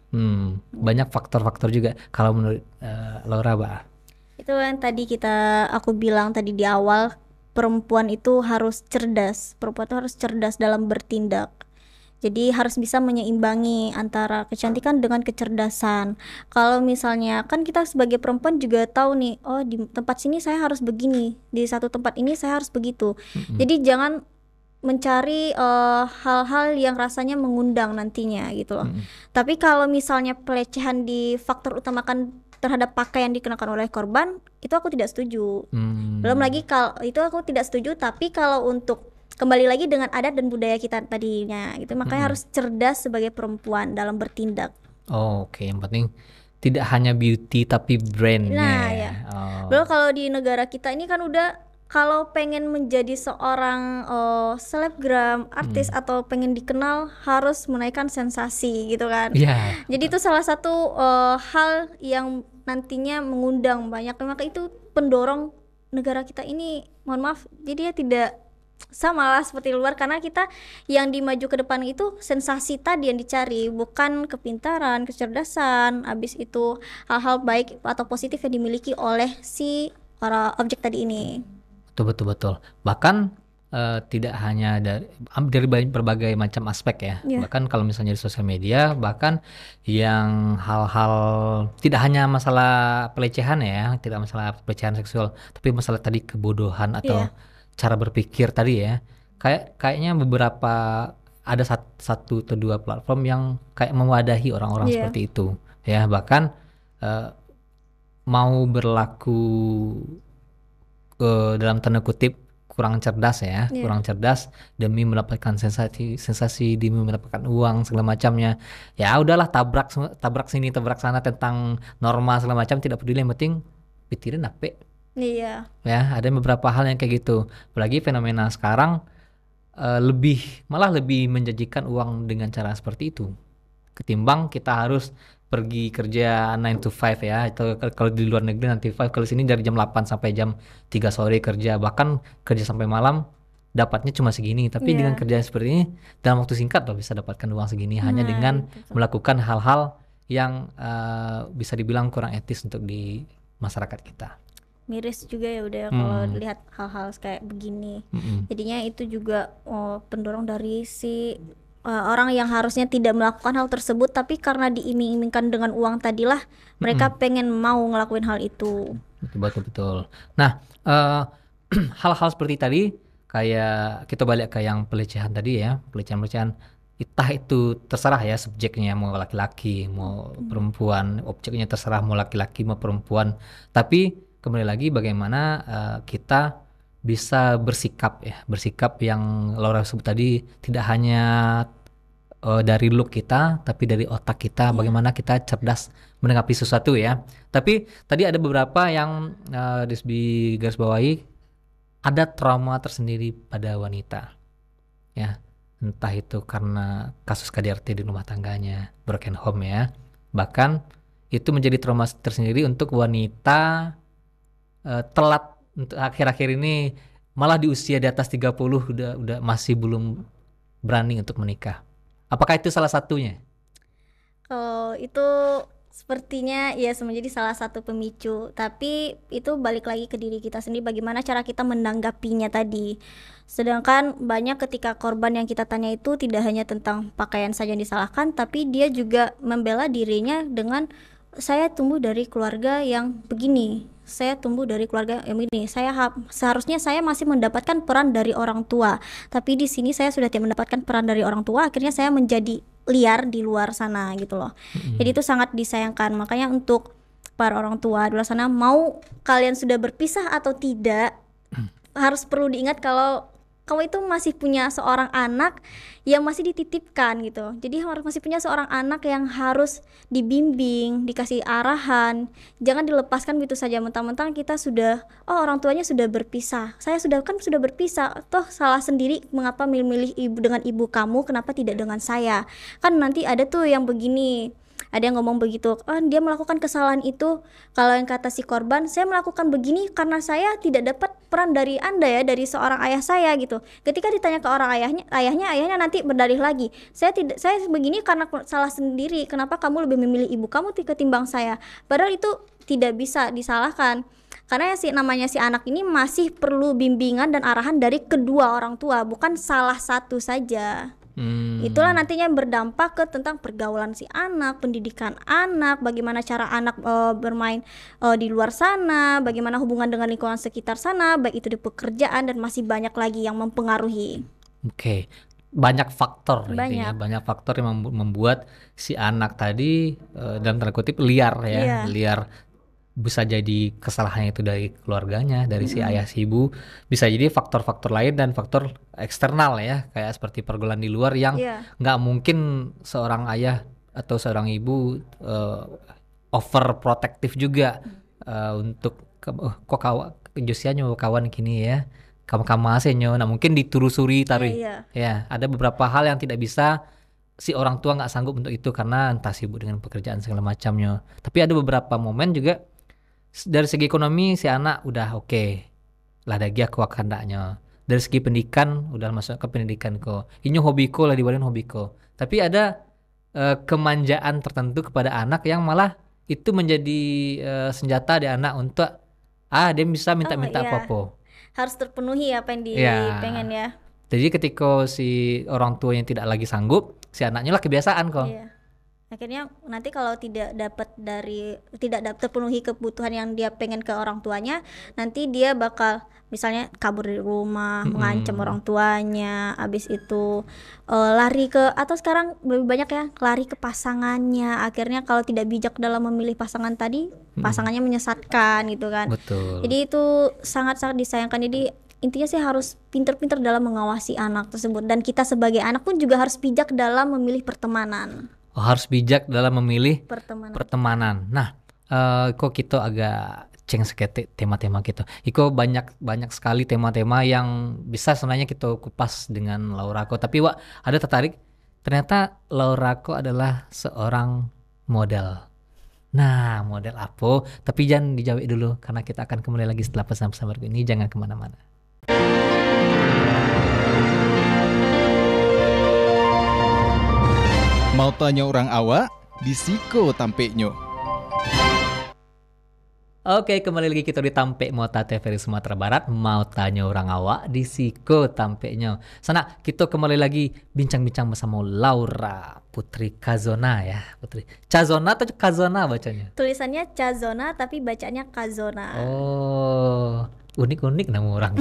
Banyak faktor-faktor juga kalau menurut Laura, Mbak. Itu yang tadi aku bilang tadi di awal, perempuan itu harus cerdas. Perempuan itu harus cerdas dalam bertindak. Jadi harus bisa menyeimbangi antara kecantikan dengan kecerdasan. Kalau misalnya kan kita sebagai perempuan juga tahu nih, oh di tempat sini saya harus begini, di satu tempat ini saya harus begitu. Jadi jangan mencari hal-hal yang rasanya mengundang nantinya gitu loh. Tapi kalau misalnya pelecehan di faktor utamakan terhadap pakaian dikenakan oleh korban, itu aku tidak setuju. Belum lagi kalau itu aku tidak setuju. Tapi kalau untuk kembali lagi dengan adat dan budaya kita tadinya gitu, makanya harus cerdas sebagai perempuan dalam bertindak. Oke, yang penting tidak hanya beauty tapi brandnya. Nah ya. Belum kalau di negara kita ini kan udah, kalau pengen menjadi seorang selebgram, artis atau pengen dikenal harus menaikkan sensasi gitu kan. Jadi itu salah satu hal yang nantinya mengundang banyak, maka itu pendorong negara kita ini, mohon maaf, jadi ya tidak sama lah seperti luar, karena kita yang dimaju ke depan itu sensasi tadi yang dicari, bukan kepintaran, kecerdasan, habis itu hal-hal baik atau positif yang dimiliki oleh si para objek tadi ini. Betul. Bahkan tidak hanya dari berbagai macam aspek ya. Bahkan kalau misalnya di sosial media, bahkan yang hal-hal tidak hanya masalah pelecehan ya, tidak masalah pelecehan seksual, tapi masalah tadi kebodohan atau cara berpikir tadi ya. Kayaknya beberapa ada satu atau dua platform yang kayak mewadahi orang-orang seperti itu ya. Bahkan mau berlaku dalam tanda kutip kurang cerdas ya, kurang cerdas demi mendapatkan sensasi demi mendapatkan uang segala macamnya. Ya udahlah, tabrak sini tabrak sana tentang norma segala macam, tidak peduli, yang penting pikirin apa. Iya. Ya, ada beberapa hal yang kayak gitu. Apalagi fenomena sekarang malah lebih menjanjikan uang dengan cara seperti itu ketimbang kita harus pergi kerja 9 to 5 ya. Itu kalau di luar negeri 9 to 5, kalau sini dari jam 8 sampai jam 3 sore kerja, bahkan kerja sampai malam dapatnya cuma segini, tapi Iya. dengan kerjaan seperti ini dalam waktu singkat loh bisa dapatkan uang segini hanya Nah, dengan gitu. melakukan hal-hal yang bisa dibilang kurang etis untuk di masyarakat kita. Miris juga ya udah kalau Hmm. lihat hal-hal kayak begini. Mm-mm. Jadinya itu juga pendorong dari si orang yang harusnya tidak melakukan hal tersebut, tapi karena diiming-imingkan dengan uang tadilah mereka pengen mau ngelakuin hal itu. Betul. Nah, hal-hal seperti tadi, kayak kita balik ke yang pelecehan tadi ya, pelecehan-pelecehan, entah itu terserah ya subjeknya mau laki-laki, mau perempuan, objeknya terserah mau laki-laki mau perempuan. Tapi kembali lagi bagaimana kita bisa bersikap yang Laura sebut tadi, tidak hanya dari look kita, tapi dari otak kita, bagaimana kita cerdas menanggapi sesuatu ya. Tapi tadi ada beberapa yang di garis bawahi, ada trauma tersendiri pada wanita, ya. Entah itu karena kasus KDRT di rumah tangganya, broken home ya. Bahkan itu menjadi trauma tersendiri untuk wanita telat untuk akhir-akhir ini, malah di usia di atas 30 udah masih belum berani untuk menikah. Apakah itu salah satunya? Itu sepertinya ya menjadi salah satu pemicu, tapi itu balik lagi ke diri kita sendiri bagaimana cara kita menanggapinya tadi. Sedangkan banyak ketika korban yang kita tanya itu tidak hanya tentang pakaian saja yang disalahkan, tapi dia juga membela dirinya dengan saya tumbuh dari keluarga yang begini, saya tumbuh dari keluarga yang begini, seharusnya saya masih mendapatkan peran dari orang tua, tapi di sini saya sudah tidak mendapatkan peran dari orang tua, akhirnya saya menjadi liar di luar sana gitu loh. Jadi itu sangat disayangkan. Makanya untuk para orang tua di luar sana, mau kalian sudah berpisah atau tidak, harus perlu diingat kalau kamu itu masih punya seorang anak yang masih dititipkan gitu. Jadi masih punya seorang anak yang harus dibimbing, dikasih arahan. Jangan dilepaskan gitu saja mentang-mentang kita sudah, orang tuanya sudah berpisah. Saya sudah berpisah. Toh salah sendiri mengapa milih-milih ibu dengan ibu kamu, kenapa tidak dengan saya? Kan nanti ada tuh yang begini. Ada yang ngomong begitu, dia melakukan kesalahan itu. Kalau yang kata si korban, saya melakukan begini karena saya tidak dapat peran dari Anda ya, dari seorang ayah saya gitu. Ketika ditanya ke orang ayahnya nanti berdalih lagi, saya begini karena salah sendiri, kenapa kamu lebih memilih ibu kamu ketimbang saya? Padahal itu tidak bisa disalahkan, karena namanya si anak ini masih perlu bimbingan dan arahan dari kedua orang tua, bukan salah satu saja. Itulah nantinya yang berdampak ke tentang pergaulan si anak, pendidikan anak, bagaimana cara anak bermain di luar sana, bagaimana hubungan dengan lingkungan sekitar sana, baik itu di pekerjaan, dan masih banyak lagi yang mempengaruhi. Oke. Banyak faktor intinya, Banyak. banyak faktor yang membuat si anak tadi dalam tanda kutip liar ya, Iya. liar. Bisa jadi kesalahannya itu dari keluarganya, dari si ayah si ibu, bisa jadi faktor-faktor lain dan faktor eksternal ya, kayak seperti pergaulan di luar yang Iya. nggak mungkin seorang ayah atau seorang ibu overprotective juga untuk kok Josianya kawan gini ya, kamu asenyo, nah mungkin ditelusuri taruh Iya. ya, ada beberapa hal yang tidak bisa si orang tua nggak sanggup untuk itu karena entah sibuk dengan pekerjaan segala macamnya. Tapi ada beberapa momen juga dari segi ekonomi si anak udah oke lah, lagi aku kandaknya. Dari segi pendidikan udah masuk ke pendidikan ko, ini hobiko lah, dibalin hobiko. Tapi ada kemanjaan tertentu kepada anak yang malah itu menjadi senjata di anak untuk dia bisa minta-minta iya. apa-apa. Harus terpenuhi apa yang Iya. pengen ya. Jadi ketika si orang tua yang tidak lagi sanggup, si anaknya lah kebiasaan kok. Iya. Akhirnya nanti kalau tidak terpenuhi kebutuhan yang dia pengen ke orang tuanya, nanti dia bakal misalnya kabur dari rumah, mengancam orang tuanya, habis itu lari ke, atau sekarang lebih banyak ya, lari ke pasangannya. Akhirnya kalau tidak bijak dalam memilih pasangan tadi, pasangannya menyesatkan gitu kan. Betul. Jadi itu sangat-sangat disayangkan. Jadi intinya sih harus pinter-pinter dalam mengawasi anak tersebut, dan kita sebagai anak pun juga harus bijak dalam memilih pertemanan. Harus bijak dalam memilih Pertemanan. pertemanan. Nah, kok kita agak ceng sekete tema-tema gitu. Iko banyak sekali tema-tema yang bisa sebenarnya kita kupas dengan Laura ko. Tapi ada tertarik, ternyata Laura ko adalah seorang model. Nah, model apa? Tapi jangan dijawab dulu karena kita akan kembali lagi setelah pesan-pesan berikut ini. Jangan kemana-mana. Mau tanya orang awak? Di Siko tampeknya. Oke, kembali lagi kita di Tampek Mota TVRI Sumatera Barat. Mau tanya orang awak di Siko tampeknya. Sana kita kembali lagi bincang-bincang bersama Laura Putri Kazona ya. Putri Cazona atau Kazona bacanya? Tulisannya Cazona tapi bacanya Kazona. Oh, unik-unik nama orang.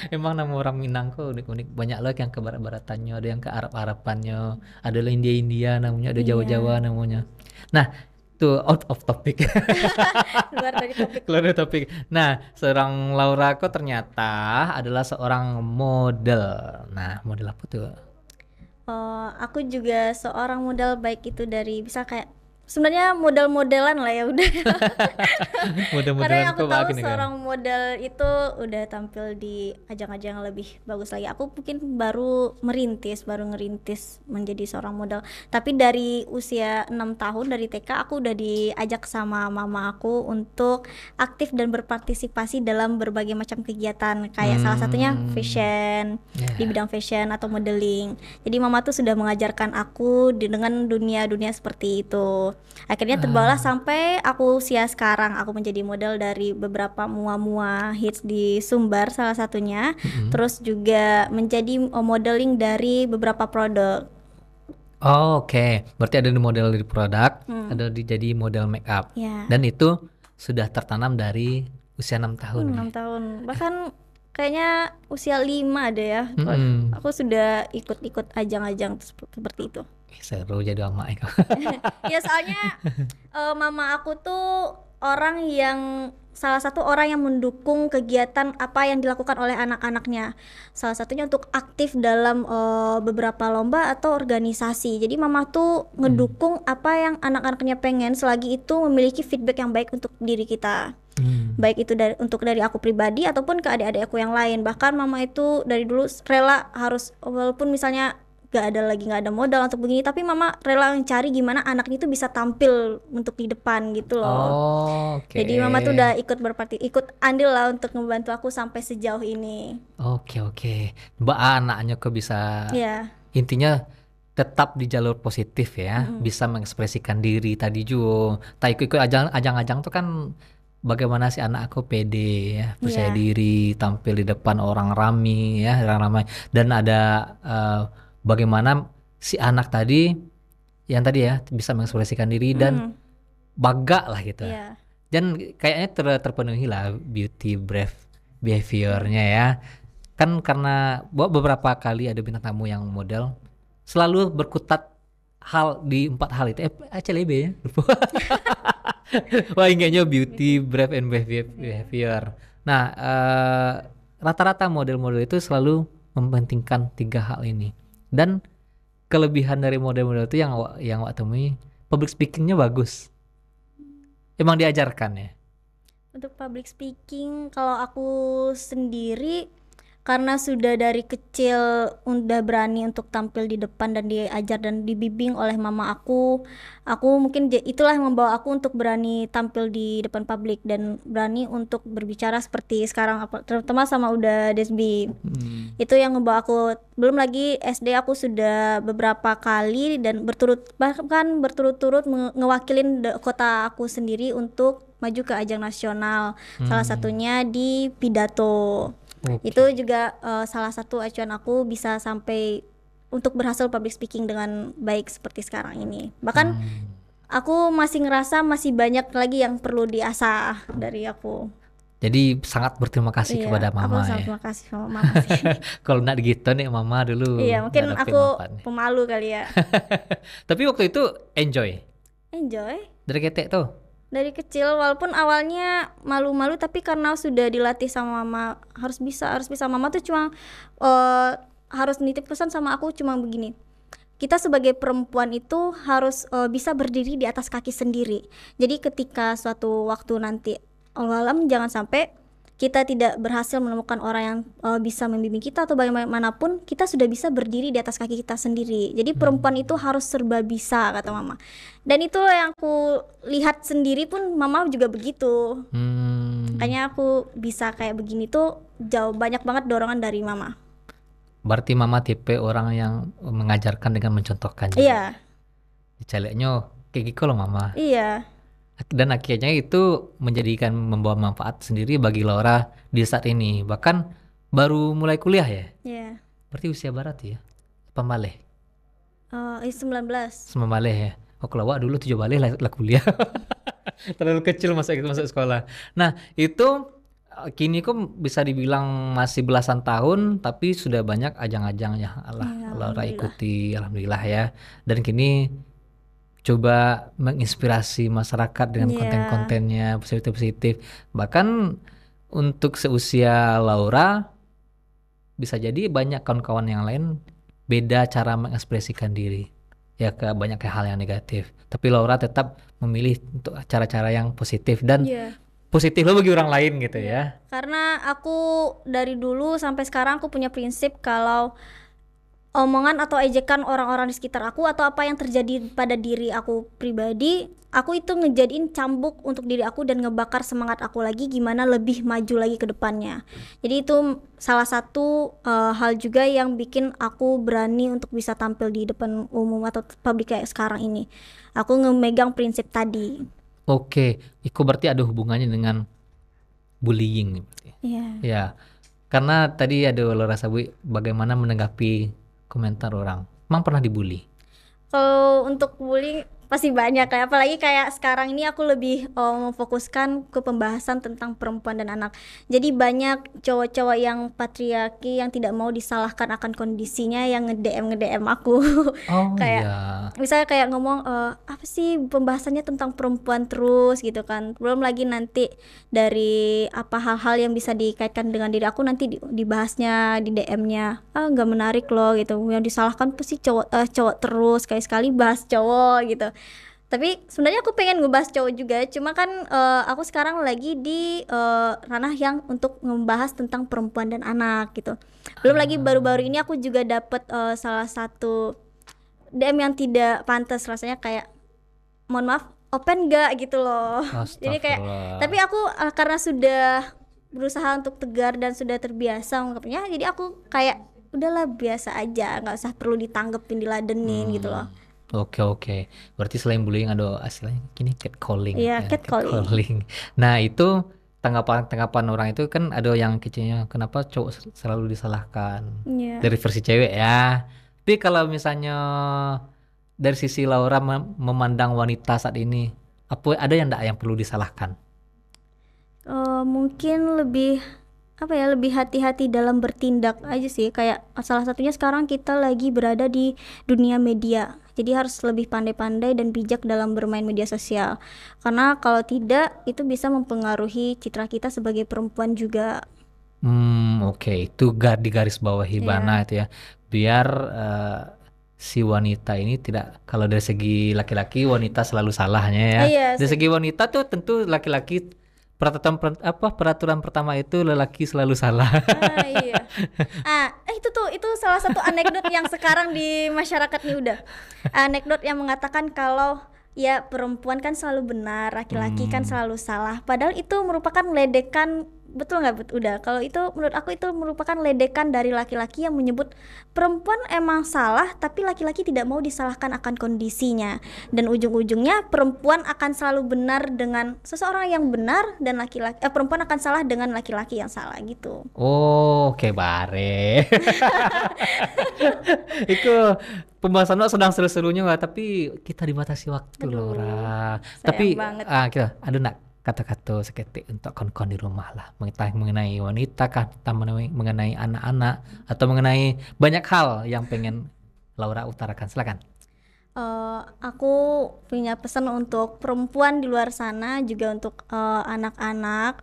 Emang nama orang Minang kok unik-unik. Banyak lagi yang ke barat-baratannya, ada yang ke Arab-Arapannya, ada India-India namanya, ada Jawa-Jawa namanya. Nah, itu out of topic. Luar dari topik. Keluar dari topik. Nah, seorang Laura kok ternyata adalah seorang model. Nah, model apa tuh? Aku juga seorang model, baik itu dari bisa kayak sebenarnya model-modelan lah ya udah. Karena Model-modelan yang aku kok tahu begini kan? seorang model itu udah tampil di ajang-ajang yang lebih bagus lagi. Aku mungkin baru ngerintis menjadi seorang model. Tapi dari usia 6 tahun dari TK aku udah diajak sama mama aku untuk aktif dan berpartisipasi dalam berbagai macam kegiatan. Kayak salah satunya fashion, di bidang fashion atau modeling. Jadi mama tuh sudah mengajarkan aku dengan dunia-dunia seperti itu. Akhirnya terbawalah sampai aku usia sekarang aku menjadi model dari beberapa mua-mua hits di Sumbar salah satunya. Terus juga menjadi modeling dari beberapa produk. Oh, oke. Berarti ada di model di produk, ada jadi model make up. Ya. Dan itu sudah tertanam dari usia 6 tahun. 6 tahun. Bahkan kayaknya usia 5 ada ya. Aku sudah ikut-ikut ajang-ajang seperti itu. Seru jadi ama itu. Ya soalnya mama aku tuh salah satu orang yang mendukung kegiatan apa yang dilakukan oleh anak-anaknya. Salah satunya untuk aktif dalam beberapa lomba atau organisasi. Jadi mama tuh ngedukung apa yang anak-anaknya pengen selagi itu memiliki feedback yang baik untuk diri kita. Baik itu dari aku pribadi ataupun ke adik-adik aku yang lain. Bahkan mama itu dari dulu rela harus, walaupun misalnya nggak ada modal untuk begini, tapi mama rela mencari gimana anaknya itu bisa tampil untuk di depan gitu loh. Oh, oke. Jadi mama tuh udah ikut andil lah untuk membantu aku sampai sejauh ini. Oke. Mbak anaknya kok bisa Ya. intinya tetap di jalur positif ya, bisa mengekspresikan diri tadi juga. Tak ikut ajang-ajang tuh kan bagaimana si anak aku pede ya, percaya diri, tampil di depan orang ramai dan ada bagaimana si anak tadi yang tadi ya bisa mengekspresikan diri dan bangga lah gitu. Iya. Dan kayaknya terpenuhi lah beauty brave behaviornya ya. Kan karena beberapa kali ada bintang tamu yang model selalu berkutat di 4 hal itu. CLB ya. Wah, ingatnya beauty brave and behavior. Nah, rata-rata model-model itu selalu mementingkan 3 hal ini. Dan kelebihan dari model-model itu yang wak temui, public speakingnya bagus. Emang diajarkan ya? Untuk public speaking, kalau aku sendiri karena sudah dari kecil udah berani untuk tampil di depan dan diajar dan dibimbing oleh mama aku mungkin itulah yang membawa aku untuk berani tampil di depan publik dan berani untuk berbicara seperti sekarang, terutama sama udah Desbi. Itu yang membawa aku. Belum lagi SD aku sudah beberapa kali dan bahkan berturut-turut ngewakilin kota aku sendiri untuk maju ke ajang nasional, salah satunya di pidato. Itu juga salah satu acuan aku bisa sampai untuk berhasil public speaking dengan baik seperti sekarang ini. Bahkan aku masih ngerasa masih banyak lagi yang perlu diasah dari aku. Jadi sangat berterima kasih kepada mama aku sangat ya. terima kasih sama mama sih. Kalau nak gitu nih mama dulu. Iya, mungkin ngadepin aku manfaatnya. pemalu kali ya. Tapi waktu itu enjoy dari ketek tuh. Dari kecil, walaupun awalnya malu-malu, tapi karena sudah dilatih sama mama, harus bisa mama tuh cuma harus nitip pesan sama aku cuma begini, kita sebagai perempuan itu harus bisa berdiri di atas kaki sendiri. Jadi ketika suatu waktu nanti alam jangan sampai kita tidak berhasil menemukan orang yang bisa membimbing kita atau bagaimanapun, kita sudah bisa berdiri di atas kaki kita sendiri. Jadi perempuan itu harus serba bisa, kata mama. Dan itulah yang aku lihat sendiri pun mama juga begitu. Makanya aku bisa kayak begini tuh banyak banget dorongan dari mama. Berarti mama tipe orang yang mengajarkan dengan mencontohkan juga. Iya. calegnya kayak gitu loh mama. Iya. Dan akhirnya itu membawa manfaat sendiri bagi Laura di saat ini. Bahkan baru mulai kuliah ya. Iya. Berarti usia barat ya. Pembaleh. 19. Sembaleh ya. Oh kalau awak dulu 7 baleh lah kuliah. Terlalu kecil masuk sekolah. Nah itu kini kok bisa dibilang masih belasan tahun tapi sudah banyak ajang-ajangnya Allah Iya, Laura alhamdulillah. ikuti alhamdulillah ya. Dan kini coba menginspirasi masyarakat dengan Iya. konten-kontennya positif-positif. Bahkan untuk seusia Laura bisa jadi banyak kawan-kawan yang lain beda cara mengekspresikan diri. Ya ke banyak hal yang negatif. Tapi Laura tetap memilih untuk cara-cara yang positif dan Iya. positif lo bagi orang lain gitu ya. Karena aku dari dulu sampai sekarang aku punya prinsip kalau omongan atau ejekan orang-orang di sekitar aku atau apa yang terjadi pada diri aku pribadi, aku itu ngejadiin cambuk untuk diri aku dan ngebakar semangat aku lagi gimana lebih maju lagi ke depannya. Jadi itu salah satu hal juga yang bikin aku berani untuk bisa tampil di depan umum atau publik kayak sekarang ini. Aku ngemegang prinsip tadi. Oke, itu berarti ada hubungannya dengan bullying berarti. Iya. Ya, karena tadi ada Laura Sabui bagaimana menanggapi komentar orang. Emang pernah dibully? Kalau untuk bullying pasti banyak ya, apalagi kayak sekarang ini aku lebih memfokuskan ke pembahasan tentang perempuan dan anak. Jadi banyak cowok-cowok yang patriarki yang tidak mau disalahkan akan kondisinya yang nge-DM aku. Oh Kayak iya. misalnya kayak ngomong apa sih pembahasannya tentang perempuan terus gitu kan. Belum lagi nanti dari apa hal-hal yang bisa dikaitkan dengan diri aku nanti dibahasnya di DM-nya. Nggak menarik loh gitu. Yang disalahkan pasti cowok terus, kayak sekali bahas cowok gitu. Tapi sebenarnya aku pengen ngebahas cowok juga, cuma kan aku sekarang lagi di ranah yang untuk membahas tentang perempuan dan anak gitu. Belum lagi baru-baru ini aku juga dapet salah satu DM yang tidak pantas, rasanya kayak mohon maaf open gak gitu loh. Jadi kayak Astagfirullah. tapi aku karena sudah berusaha untuk tegar dan sudah terbiasa ungkapnya, jadi aku kayak udahlah biasa aja, nggak usah perlu ditanggepin diladenin gitu loh. Oke. Berarti selain bullying ada istilahnya gini catcalling. Iya, ya, catcalling. Nah, itu tanggapan orang itu kan ada yang kecilnya kenapa cowok selalu disalahkan. Iya. Dari versi cewek ya. Tapi kalau misalnya dari sisi Laura memandang wanita saat ini, apa ada yang enggak yang perlu disalahkan? Mungkin lebih lebih hati-hati dalam bertindak aja sih. Kayak salah satunya sekarang kita lagi berada di dunia media, jadi harus lebih pandai-pandai dan bijak dalam bermain media sosial, karena kalau tidak itu bisa mempengaruhi citra kita sebagai perempuan juga. Oke. Itu di garis bawahi Bana itu ya. Biar si wanita ini tidak, kalau dari segi laki-laki wanita selalu salahnya ya. Iya, Dari segi wanita tuh tentu laki-laki peraturan pertama itu lelaki selalu salah. Iya. Itu salah satu anekdot yang sekarang di masyarakat nih udah. Anekdot yang mengatakan kalau ya perempuan kan selalu benar, laki-laki kan selalu salah. Padahal itu merupakan ledekan, betul nggak? Udah. Kalau itu menurut aku itu merupakan ledekan dari laki-laki yang menyebut perempuan emang salah, tapi laki-laki tidak mau disalahkan akan kondisinya. Dan ujung-ujungnya perempuan akan selalu benar dengan seseorang yang benar dan perempuan akan salah dengan laki-laki yang salah gitu. Oh, oke bare. Itu pembahasannya sedang seru-serunya nggak, tapi kita dibatasi waktu Laura. sayang Tapi banget. kita ada nak kata-kata seketik untuk kawan-kawan di rumah lah mengenai wanita kah, mengenai anak-anak atau mengenai banyak hal yang pengen Laura utarakan, silakan. Aku punya pesan untuk perempuan di luar sana, juga untuk anak-anak.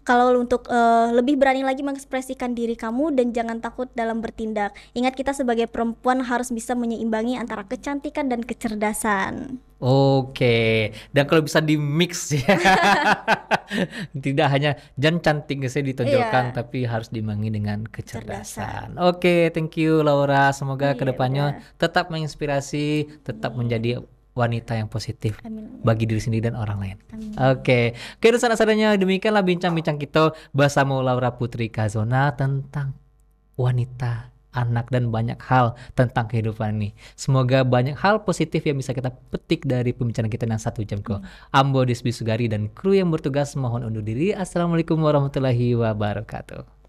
Kalau untuk lebih berani lagi mengekspresikan diri kamu dan jangan takut dalam bertindak. Ingat kita sebagai perempuan harus bisa menyeimbangi antara kecantikan dan kecerdasan. Oke, dan kalau bisa di mix ya. Tidak hanya jangan cantik saya ditonjolkan, Iya. tapi harus diimbangi dengan kecerdasan. Oke, thank you Laura. Semoga Iya, kedepannya tetap menginspirasi, tetap menjadi wanita yang positif Amin. bagi diri sendiri dan orang lain. Oke, dan sadanya demikianlah bincang-bincang kita bersama Laura Putri Kazona tentang wanita anak, dan banyak hal tentang kehidupan ini. Semoga banyak hal positif yang bisa kita petik dari pembicaraan kita yang 1 jam ke. Ambo Disbi Sugari dan kru yang bertugas mohon undur diri. Assalamualaikum warahmatullahi wabarakatuh.